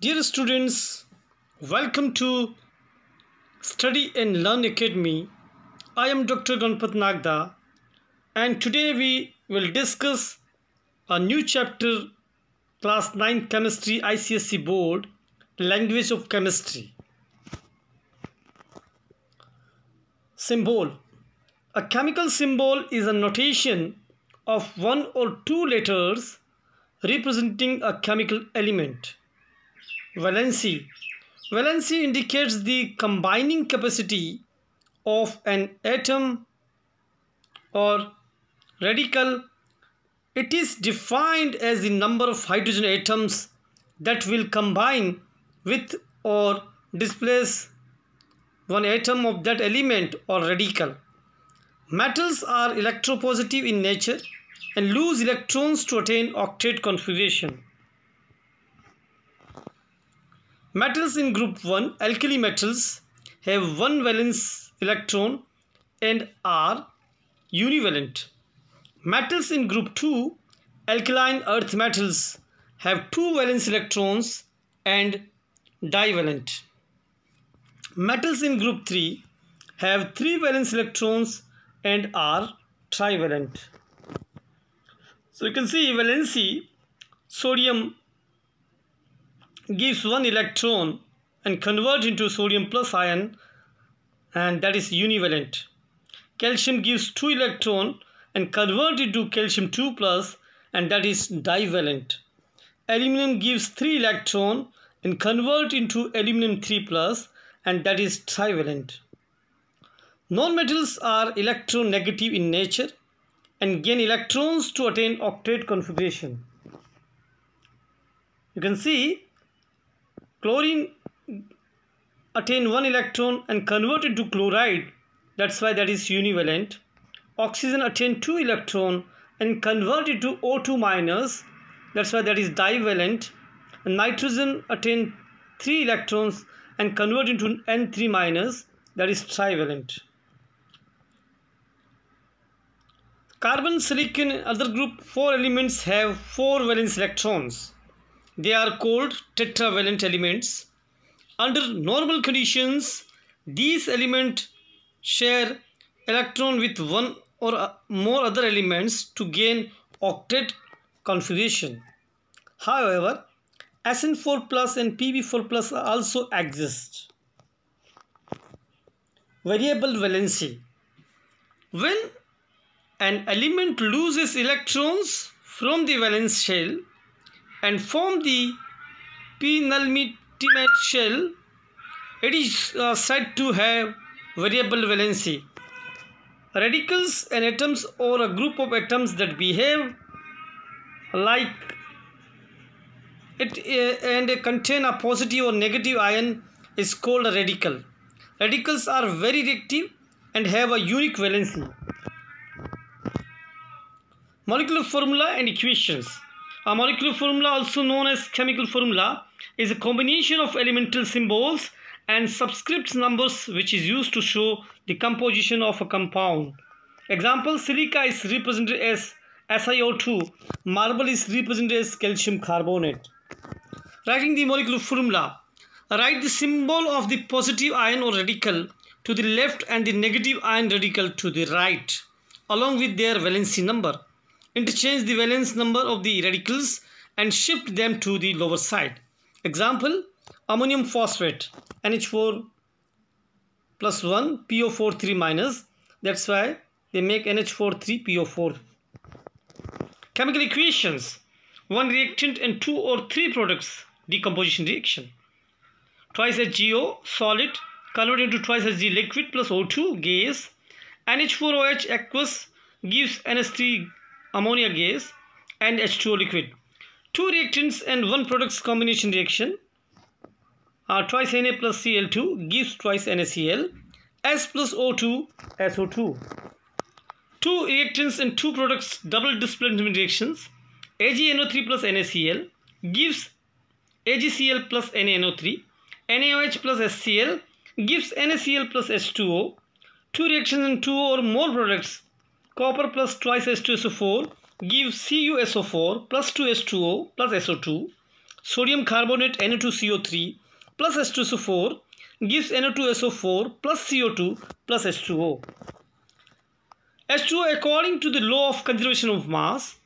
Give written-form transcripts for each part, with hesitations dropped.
Dear students, welcome to Study and Learn Academy. I am Dr. Ganpat Nagda, and today we will discuss a new chapter, Class 9 Chemistry ICSE Board, Language of Chemistry. Symbol. A chemical symbol is a notation of one or two letters representing a chemical element. Valency. Valency indicates the combining capacity of an atom or radical. It is defined as the number of hydrogen atoms that will combine with or displace one atom of that element or radical. Metals are electropositive in nature and lose electrons to attain octet configuration. Metals in group 1, alkali metals, have one valence electron and are univalent. Metals in group 2, alkaline earth metals, have two valence electrons and divalent. Metals in group 3 have three valence electrons and are trivalent. So you can see valency, sodium gives one electron and converts into sodium plus ion, and that is univalent. Calcium gives two electrons and converts into calcium 2 plus, and that is divalent. Aluminum gives 3 electrons and converts into aluminum 3 plus, and that is trivalent. Non-metals are electronegative in nature and gain electrons to attain octet configuration. You can see chlorine attain one electron and convert into chloride, that's why that is univalent. Oxygen attain two electron and convert into O2 minus, that's why that is divalent. And nitrogen attain 3 electrons and convert into N3 minus, that is trivalent. Carbon, silicon and other group 4 elements have 4 valence electrons. They are called tetravalent elements. Under normal conditions, these elements share electron with one or more other elements to gain octet configuration. However, SN4 plus and PB4 plus also exist. Variable valency. When an element loses electrons from the valence shell and form the penultimate shell, it is said to have variable valency. Radicals and atoms, or a group of atoms that behave like it and contain a positive or negative ion, is called a radical. Radicals are very reactive and have a unique valency. Molecular formula and equations. A molecular formula, also known as chemical formula, is a combination of elemental symbols and subscript numbers which is used to show the composition of a compound. Example, silica is represented as SiO2, marble is represented as calcium carbonate. Writing the molecular formula, write the symbol of the positive ion or radical to the left and the negative ion radical to the right, along with their valency number. Interchange the valence number of the radicals and shift them to the lower side. Example, ammonium phosphate, NH4 plus 1, PO4 3 minus. That's why they make NH4 3 PO4. Chemical equations. One reactant and 2 or 3 products, decomposition reaction. Twice HGO, solid, converted into twice Hg, liquid, plus O2, gas. NH4OH, aqueous, gives NH3 ammonia gas, and H2O liquid. 2 reactants and 1 products combination reaction. Twice Na plus Cl2 gives twice NaCl. S plus O2, SO2. 2 reactants and 2 products double displacement reactions. AgNO3 plus NaCl gives AgCl plus NaNO3. NaOH plus HCl gives NaCl plus H2O. 2 reactions and 2 or more products, copper plus twice H2SO4 gives CuSO4 plus 2H2O plus SO2. sodium carbonate Na2CO3 plus H2SO4 gives Na2SO4 plus CO2 plus H2O. H2O, according to the law of conservation of mass,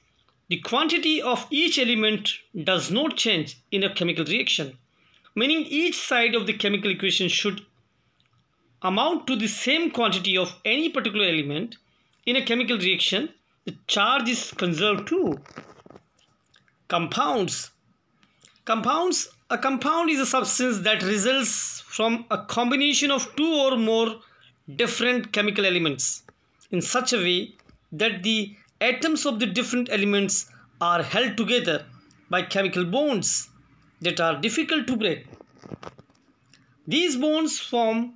the quantity of each element does not change in a chemical reaction, meaning each side of the chemical equation should amount to the same quantity of any particular element. In a chemical reaction, the charge is conserved too. Compounds. A compound is a substance that results from a combination of two or more different chemical elements in such a way that the atoms of the different elements are held together by chemical bonds that are difficult to break. These bonds form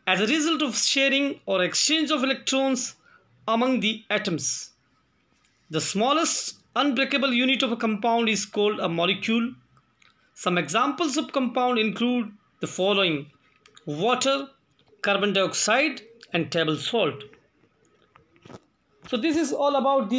as a result of sharing or exchange of electrons among the atoms. The smallest unbreakable unit of a compound is called a molecule. Some examples of compound include the following: water, carbon dioxide, and table salt. So this is all about the